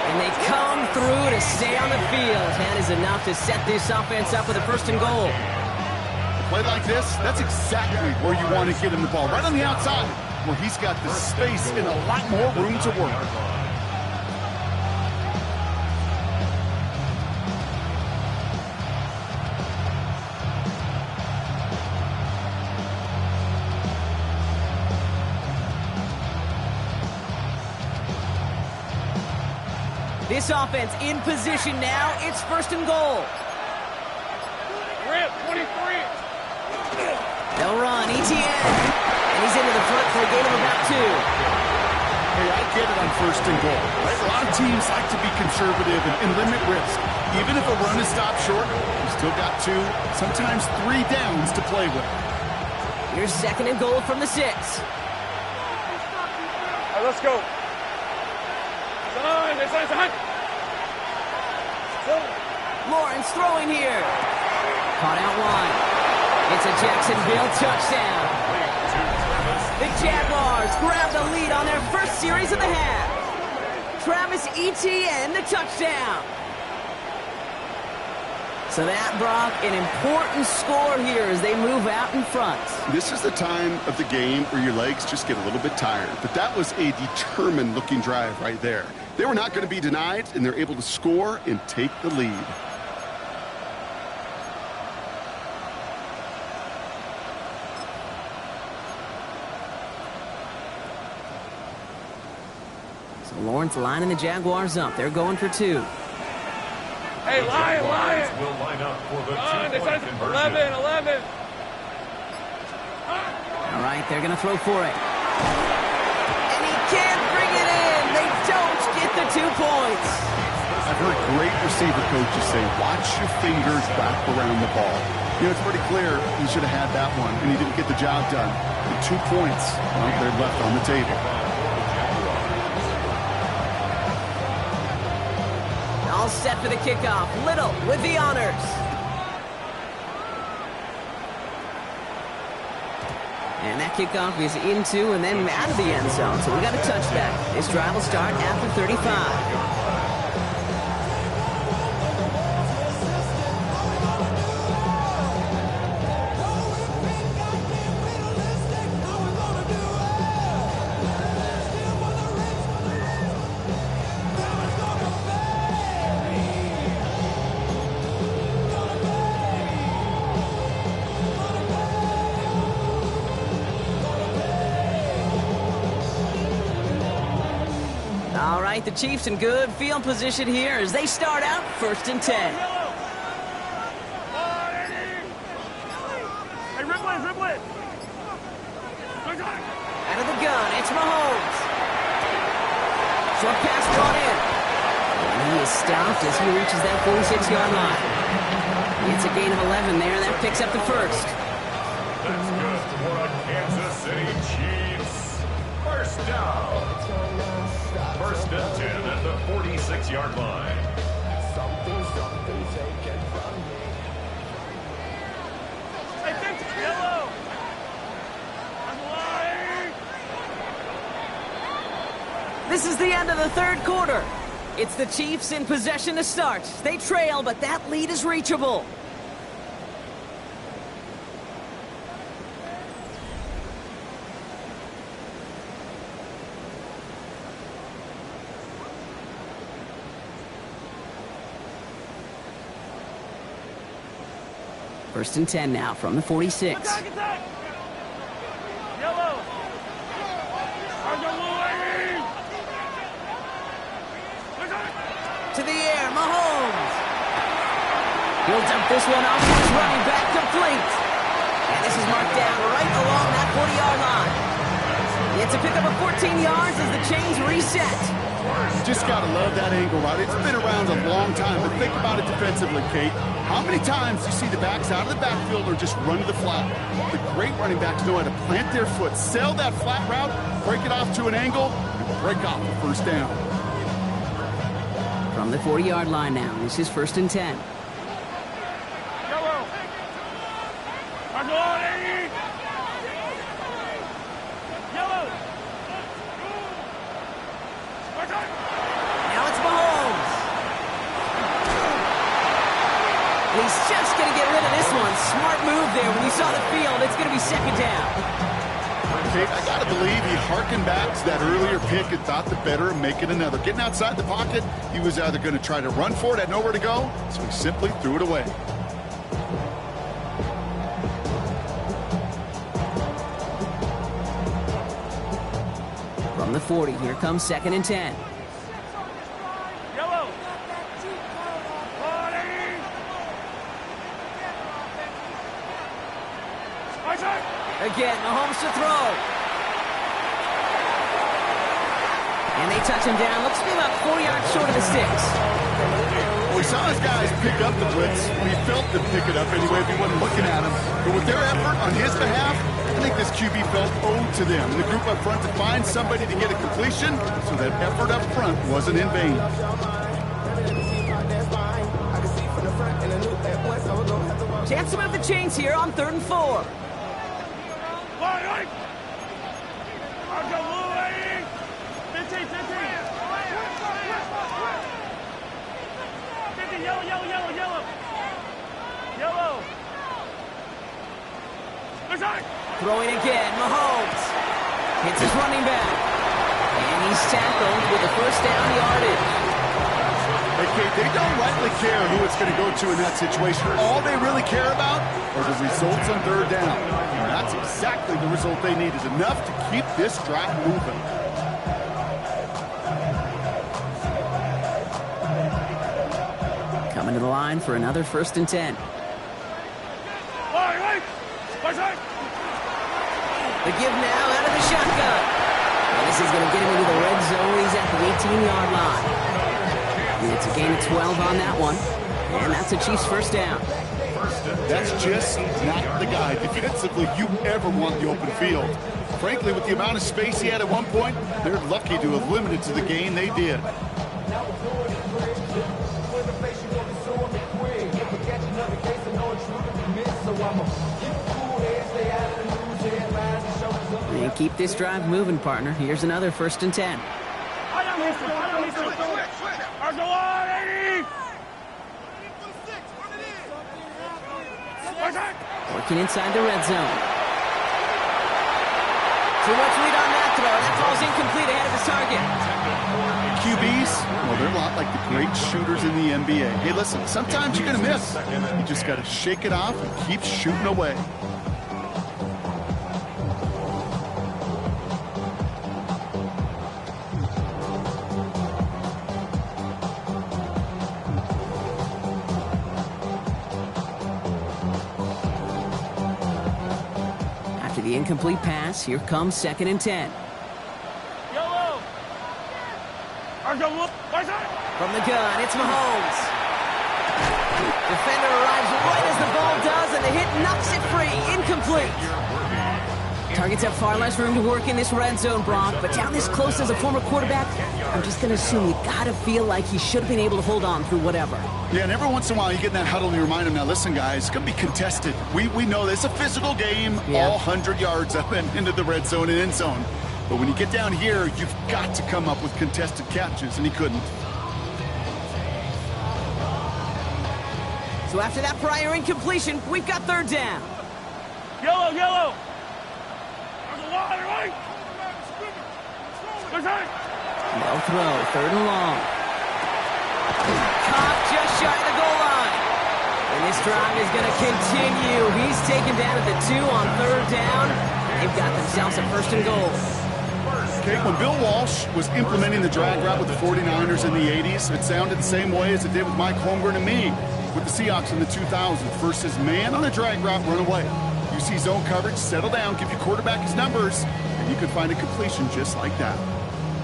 And they come through to stay on the field. That is enough to set this offense up with a 1st and goal. A play like this, that's exactly where you want to get him the ball. Right on the outside, where he's got the space and a lot more room to work. This offense in position now. It's 1st and goal. Rip, 23. They'll run, ETN. And he's into the front for a gain of about 2. Hey, I get it on 1st and goal. Right? A lot of teams like to be conservative and limit risk. Even if a run is stopped short, you've still got 2, sometimes 3 downs to play with. Here's 2nd and goal from the 6. All right, let's go. It's a hunt. Lawrence throwing here. Caught out wide. It's a Jacksonville touchdown. The Jaguars grab the lead on their 1st series of the half. Travis Etienne, the touchdown. So that, Brock, an important score here as they move out in front. This is the time of the game where your legs just get a little bit tired. But that was a determined-looking drive right there. They were not going to be denied, and they're able to score and take the lead. So Lawrence lining the Jaguars up. They're going for 2. Hey, Lion. Will line up for the 2-point conversion. 11. All right, they're going to throw for it. And he can't bring it in. They don't get the 2 points. I've heard great receiver coaches say, watch your fingers wrap around the ball. You know, it's pretty clear he should have had that one, and he didn't get the job done. The 2 points, well, they're left on the table. All set for the kickoff. Little with the honors. And that kickoff is into and then out of the end zone. So we got a touchback. This drive will start after 35. All right, the Chiefs in good field position here as they start out 1st and 10. Hey, Ripley. Out of the gun, it's Mahomes. Short pass brought in. And he is stopped as he reaches that 46-yard line. It's a gain of 11 there, and that picks up the 1st. That's good for the Kansas City Chiefs. 1st down. 1st and 10 at the 46-yard line. Something taken from me. Hey, that's yellow. I'm lying. This is the end of the 3rd quarter. It's the Chiefs in possession to start. They trail, but that lead is reachable. First and 10 now from the 46. Attack. Yellow. To the air, Mahomes. He'll dump this one off to his running back, complete. And this is marked down right along that 40-yard line. It's a pickup of 14 yards as the chains reset. Just got to love that angle, right? It's been around a long time, but think about it defensively, Kate. How many times do you see the backs out of the backfield or just run to the flat? The great running backs know how to plant their foot, sail that flat route, break it off to an angle, and break off the 1st down. From the 40-yard line now, this is 1st and 10. Yellow. Yellow. Now it's Mahomes. He's just going to get rid of this one. Smart move there. When you saw the field, it's going to be second down. Okay, I got to believe he harkened back to that earlier pick and thought the better of making another. Getting outside the pocket, he was either going to try to run for it, had nowhere to go, so he simply threw it away. From the 40, here comes second and 10. Yellow. Again, Mahomes to throw. And they touch him down. Looks to be about 4 yards short of the sticks. Well, we saw his guys pick up the blitz. We felt them pick it up anyway if he wasn't looking at him. But with their effort on his behalf, I think this QB felt owed to them. And the group up front to find somebody to get a completion, so that effort up front wasn't in vain. Chance to move the chains here on 3rd and 4. Yellow. Throwing again, Mahomes. Hits his running back. And he's tackled with a first down yardage. Okay, they don't rightly care who it's going to go to in that situation. All they really care about are the results on 3rd down. And that's exactly the result they needed. Enough to keep this drive moving. Coming to the line for another 1st and 10. The give now out of the shotgun. And this is going to get him into the red zone. He's at the 18-yard line. And it's a gain of 12 on that one. And that's a Chiefs first down. That's just not the guy defensively you ever want the open field. Frankly, with the amount of space he had at one point, they're lucky to have limited to the gain they did. And keep this drive moving, partner. Here's another 1st and 10. Working inside the red zone. Too much lead on that throw. That ball's incomplete ahead of his target. QBs, well, they're a lot like the great shooters in the NBA. Hey, listen, sometimes you're going to miss. You just got to shake it off and keep shooting away. After the incomplete pass, here comes 2nd and 10. Yellow. From the gun, it's Mahomes. Defender arrives right as the ball does, and the hit knocks it free. Incomplete. Targets have far less room to work in this red zone, Brock, but down this close as a former quarterback, I'm just going to assume you got to feel like he should have been able to hold on through whatever. Yeah, and every once in a while you get in that huddle and you remind him, now listen, guys, it's going to be contested. We know this is a physical game, all 100 yards up and into the red zone and end zone. But when you get down here, you've got to come up with contested catches, and he couldn't. So after that prior incompletion, we've got 3rd down. Yellow, yellow. No throw, 3rd and long. Caught just shy of the goal line. And this drive is going to continue. He's taken down at the 2 on 3rd down. They've got themselves a 1st and goal. Okay, when Bill Walsh was implementing the drag route with the 49ers in the 80s, it sounded the same way as it did with Mike Holmgren and me with the Seahawks in the 2000s. First is man on a drag route, run away. You see zone coverage, settle down, give your quarterback his numbers, and you could find a completion just like that.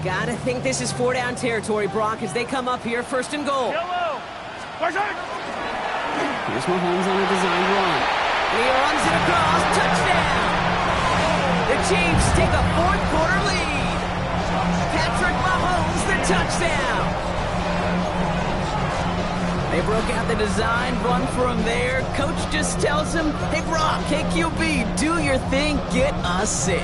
Gotta think this is 4-down territory, Brock, as they come up here, 1st and goal. Yellow. Here's Mahomes on a designed run. And he runs it across, touchdown! The Chiefs take a 4th quarter lead. Patrick Mahomes, the touchdown. They broke out the design run for him there. Coach just tells him, hey, Brock, hey, QB, do your thing, get a 6.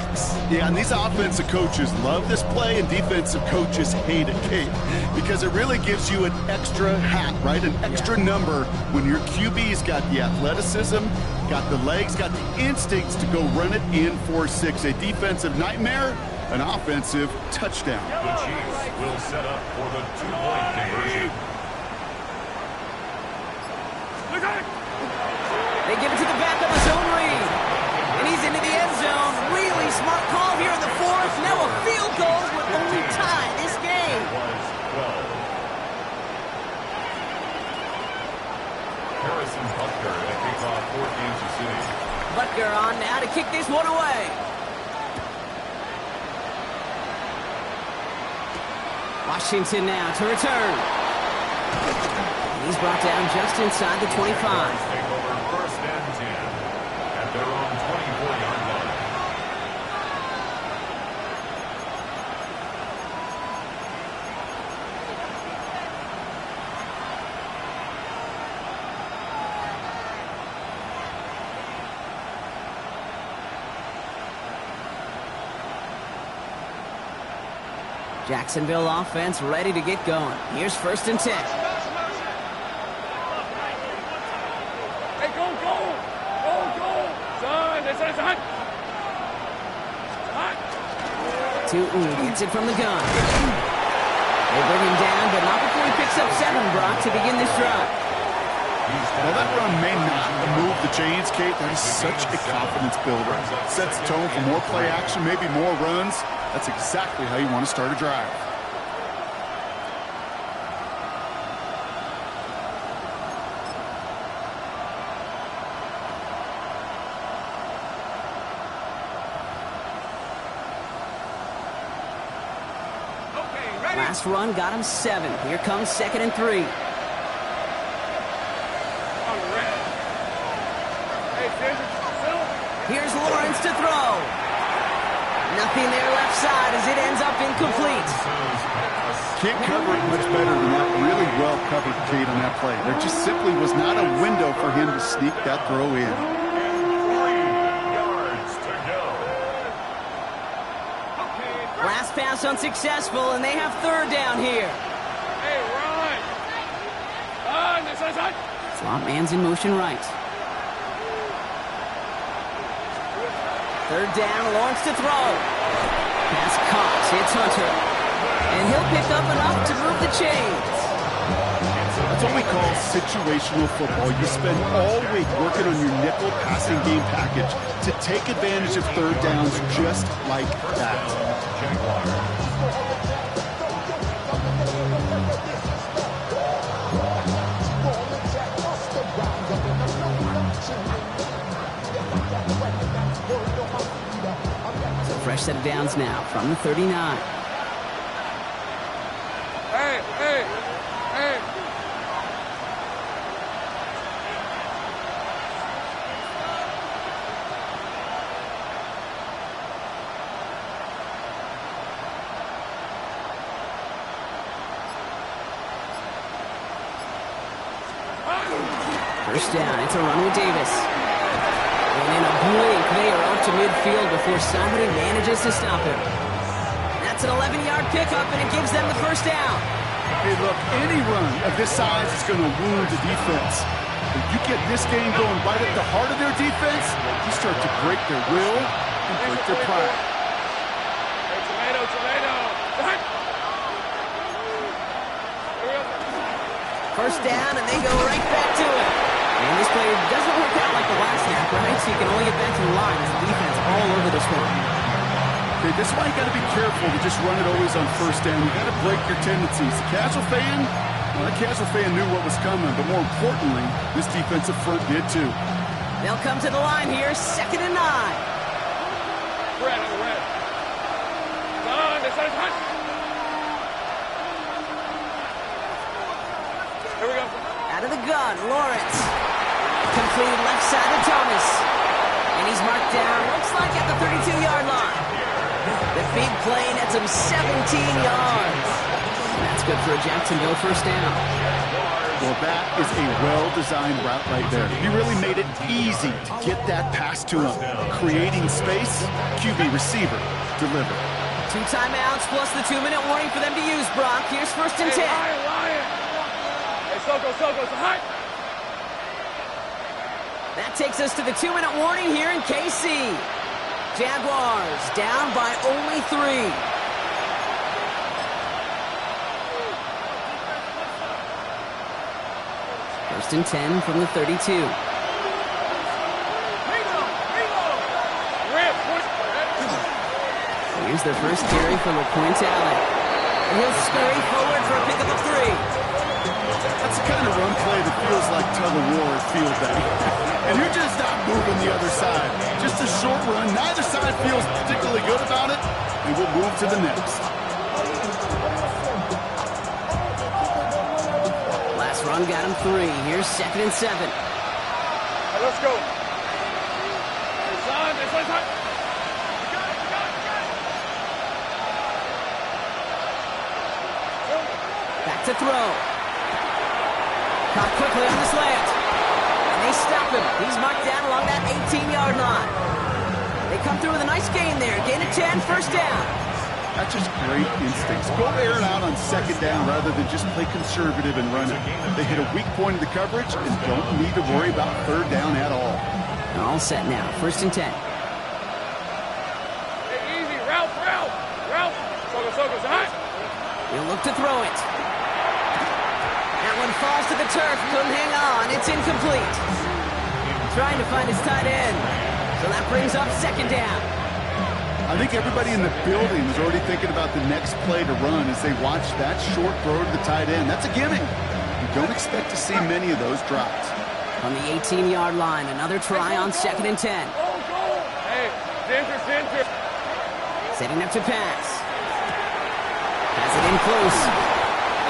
Yeah, and these offensive coaches love this play, and defensive coaches hate it, Kate, because it really gives you an extra hat, right? An extra number when your QB's got the athleticism, got the legs, got the instincts to go run it in for 6. A defensive nightmare, an offensive touchdown. The Chiefs will set up for the 2-point conversion. They give it to the back of his own read. And he's into the end zone. Really smart call here in the 4th. Now a field goal would only tie this game. Was 12. Harrison Butker to kick off for Kansas City. Butker on now to kick this one away. Washington now to return. He's brought down just inside the 25. Take over 1st and 10 at their own 24-yard line. Jacksonville offense ready to get going. Here's 1st and 10. Hey, go, go! Go, go! Son, it's hot! Hot! Tootin gets it from the gun. They bring him down, but not before he picks up 7, Brock, to begin this drive. Well, that run may not move the chains, Kate. That is such a confidence builder. Sets the tone for more play action, maybe more runs. That's exactly how you want to start a drive. Last run got him 7. Here comes 2nd and 3. Here's Lawrence to throw. Nothing there left side as it ends up incomplete. Can't cover it much better than that. Really well covered, Kate, on that play. There just simply was not a window for him to sneak that throw in. 3 yards to go. Last pass unsuccessful, and they have 3rd down here. Hey, run! Run! It's hot! Slot man's in motion right. 3rd down, Lawrence to throw. Pass caught, hits Hunter. And he'll pick up enough to move the chains. That's what we call situational football. You spend all week working on your nickel passing game package to take advantage of 3rd downs just like that. So fresh set of downs now from the 39. Hey, hey, hey! First down, it's a run with Davis. And in a blink, they are up to midfield before somebody manages to stop him. That's an 11-yard pickup, and it gives them the 1st down. Hey, look, any run of this size is going to wound the defense. If you get this game going right at the heart of their defense, you start to break their will and break their pride. Hey, tomato, tomato! Hot! 1st down, and they go right back to it. And this play doesn't work out like the last half, right? So you can only get back to the line as the defense all over this one. Okay, this is why you got to be careful to just run it always on 1st down. You got to break your tendencies. The casual fan, well, the casual fan knew what was coming, but more importantly, this defensive front did too. They'll come to the line here, 2nd and 9. Red, red. Son, it's hot! Here we go. Out of the gun, Lawrence. Completed left side to Thomas. And he's marked down, looks like at the 32-yard line. The big play nets him 17 yards. That's good for a Jacksonville 1st down. Jaguars Well, that is a well-designed route right there. He really made it easy to get that pass to him. Creating space, QB receiver, deliver. 2 timeouts plus the 2-minute warning for them to use, Brock. Here's 1st and 10. Lion. Hey, Soko, it's a hut. That takes us to the 2-minute warning here in KC. Jaguars down by only 3. First and 10 from the 32. Here's their first carry for LaQuint Allen. And he'll scurry forward for a pickup of 3. That's the kind of run play that feels like tug-of-war at field day. And you're just not moving the other side. Just a short run. Neither side feels particularly good about it. And we'll move to the next. Last run got him 3. Here's 2nd and 7. Hey, let's go. Hey, son, this one's hot. Back to throw. Caught quickly on the slant. And they stop him. He's marked down along that 18-yard line. They come through with a nice gain there. Gain of 10, first down. That's just great instincts. Go air it out on 2nd down rather than just play conservative and run it. They hit a weak point in the coverage and don't need to worry about 3rd down at all. All set now. 1st and 10. Hey, easy. Route. Soko's hot. He'll look to throw it. That one falls to the turf. Couldn't hang on. It's incomplete. Trying to find his tight end. So that brings up 2nd down. I think everybody in the building is already thinking about the next play to run as they watch that short throw to the tight end. That's a gimme. You don't expect to see many of those drops. On the 18-yard line, another try on 2nd and 10. Hey, center. Setting up to pass. Has it in close.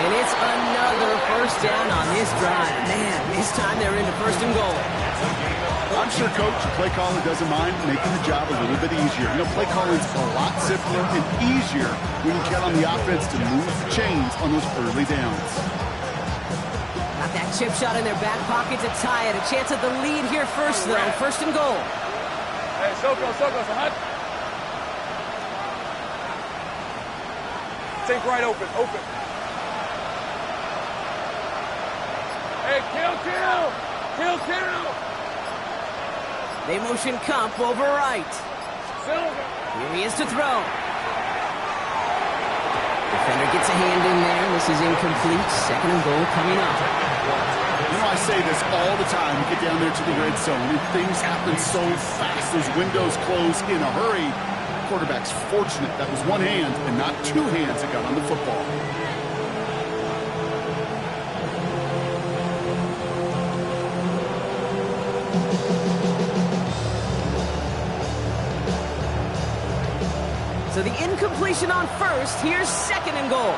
And it's another first down on this drive. Man, this time they're into 1st and goal. I'm sure coach, the play caller doesn't mind making the job a little bit easier. You know, play calling's a lot simpler and easier when you count on the offense to move the chains on those early downs. Got that chip shot in their back pocket to tie it. A chance at the lead here first, though. 1st and goal. Hey, Soko's a hut. Take right open. Hey, kill. They motion Kump over right. Here he is to throw. Defender gets a hand in there. This is incomplete. 2nd and goal coming up. You know, I say this all the time. You get down there to the red zone, and things happen so fast. Those windows close in a hurry. Quarterback's fortunate that was one hand and not 2 hands that got on the football. So the incompletion on 1st. Here's 2nd and goal.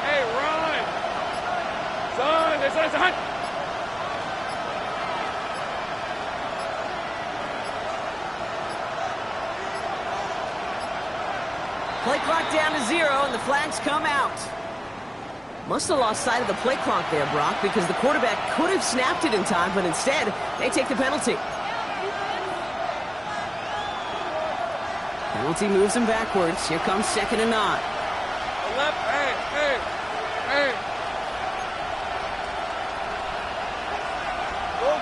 Hey, run. Son, this one's hot. Play clock down to 0, and the flags come out. Must have lost sight of the play clock there, Brock, because the quarterback could have snapped it in time, but instead, they take the penalty. Penalty moves him backwards. Here comes 2nd and 9. Left, hey. Go.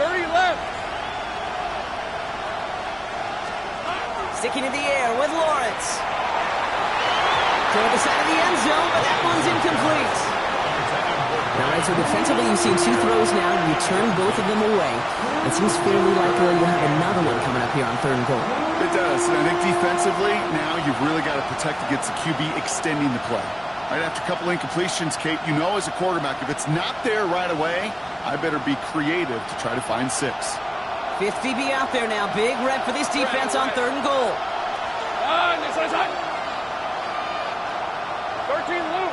30 left. Sticking in the air with Lawrence. Toward the side of the end zone, but that one's incomplete. All right, so defensively, you've seen 2 throws now. You turn both of them away. It seems fairly likely you'll have another one coming up here on 3rd and goal. It does, and I think defensively, now you've really got to protect against the QB extending the play. Right after a couple incompletions, Kate, you know as a quarterback, if it's not there right away, I better be creative to try to find 6. 5th DB out there now. Big rep for this defense on 3rd and goal. This one's hot. 13, Lou.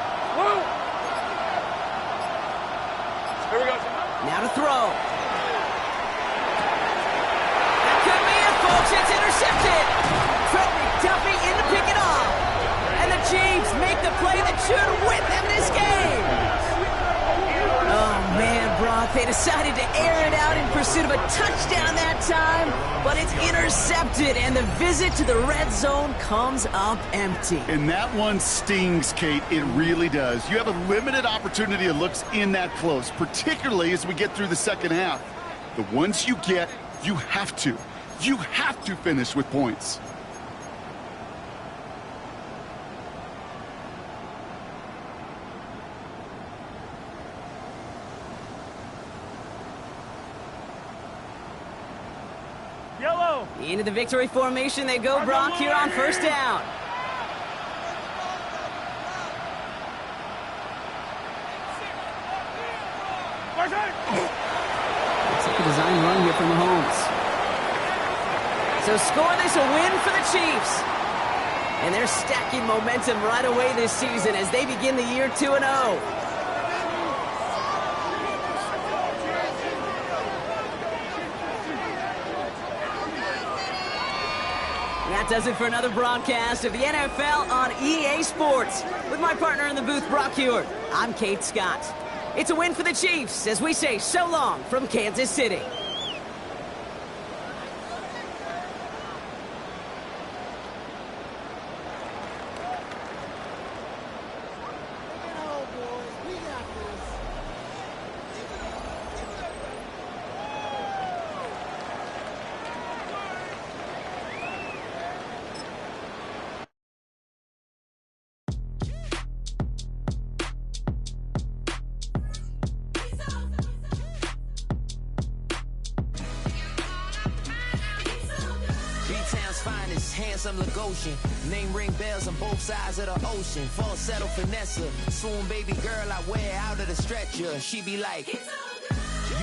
Here we go. Now to throw. That could be it, folks. It's intercepted. Frederick Duffy in to pick it off. And the Chiefs make the play that should win them this game. visit to the red zone comes up empty. And that one stings, Kate. It really does. You have a limited opportunity that looks in that close, particularly as we get through the second half. The ones you get, you have to. You have to finish with points. Yellow. Into the victory formation they go, Brock, here on first down. Looks like a design run here from Mahomes. So scoreless, a win for the Chiefs. And they're stacking momentum right away this season as they begin the year 2-0. That does it for another broadcast of the NFL on EA Sports. With my partner in the booth, Brock Hewitt, I'm Kate Scott. It's a win for the Chiefs as we say so long from Kansas City. Finest, handsome Lagosian. Name ring bells on both sides of the ocean. Falsetto finesse, swoon baby girl I wear out of the stretcher. She be like, you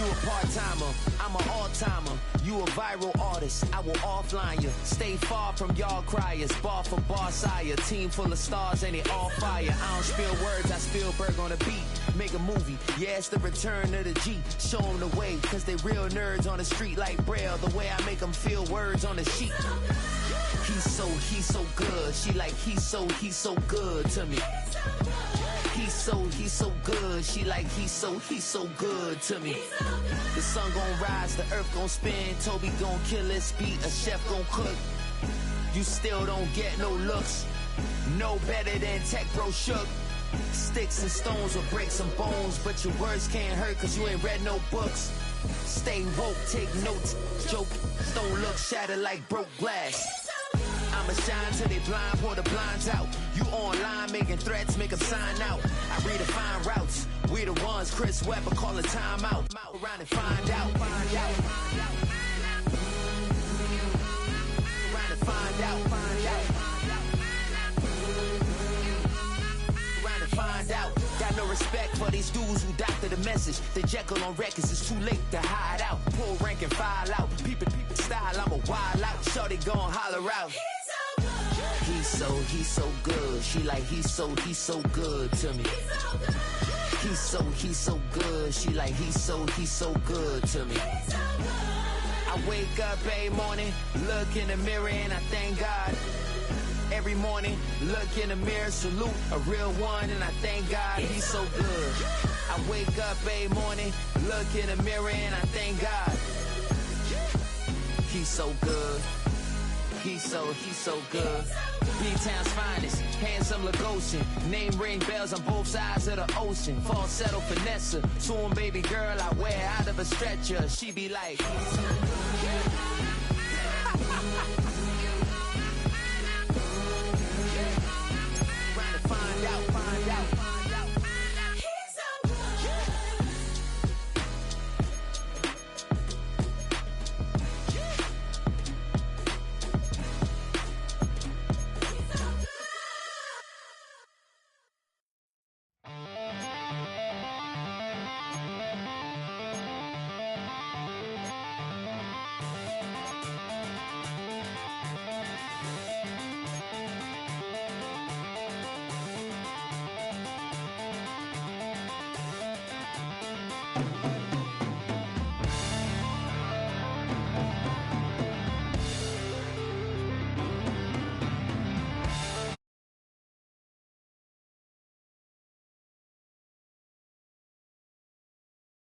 a part-timer, I'm an all-timer. You a viral artist, I will offline you. Stay far from y'all criers, bar for bar sire. Team full of stars and it all fire. I don't spill words, I Spielberg on the beat. Make a movie, yeah, it's the return of the G. Show them the way, cause they real nerds on the street like Braille. The way I make them feel words on the sheet. He's so good. She like, he's so good to me. He's so good. She like, he's so good to me. The sun gon' rise, the earth gon' spin. Toby gon' kill this beat, a chef gon' cook. You still don't get no looks. No better than Tech Bro Shook. Sticks and stones will break some bones, but your words can't hurt cause you ain't read no books. Stay woke, take notes, joke. Don't look shattered like broke glass. I'ma shine till they blind, pour the blinds out. You online making threats, make them sign out. I redefine routes. We the ones Chris Webber calling time out. Around and find out. Around and find out. Around and find out. Got no respect for these dudes who doctor the message. They Jekyll on records, it's too late to hide out. Pull rank and file out. People style, I'm a wild out. Shorty gon' holler out. He's so good. She like, he's so good to me. He's so good. She like, he's so good to me. I wake up every morning, look in the mirror and I thank God. Every morning, look in the mirror, salute a real one and I thank God he's so good. I wake up every morning, look in the mirror and I thank God. He's so good. He's so good. B-Town's finest, handsome Lagosian. Name ring bells on both sides of the ocean. Falsetto finesse, swoon baby girl I wear out of a stretcher. She be like, trying to find out.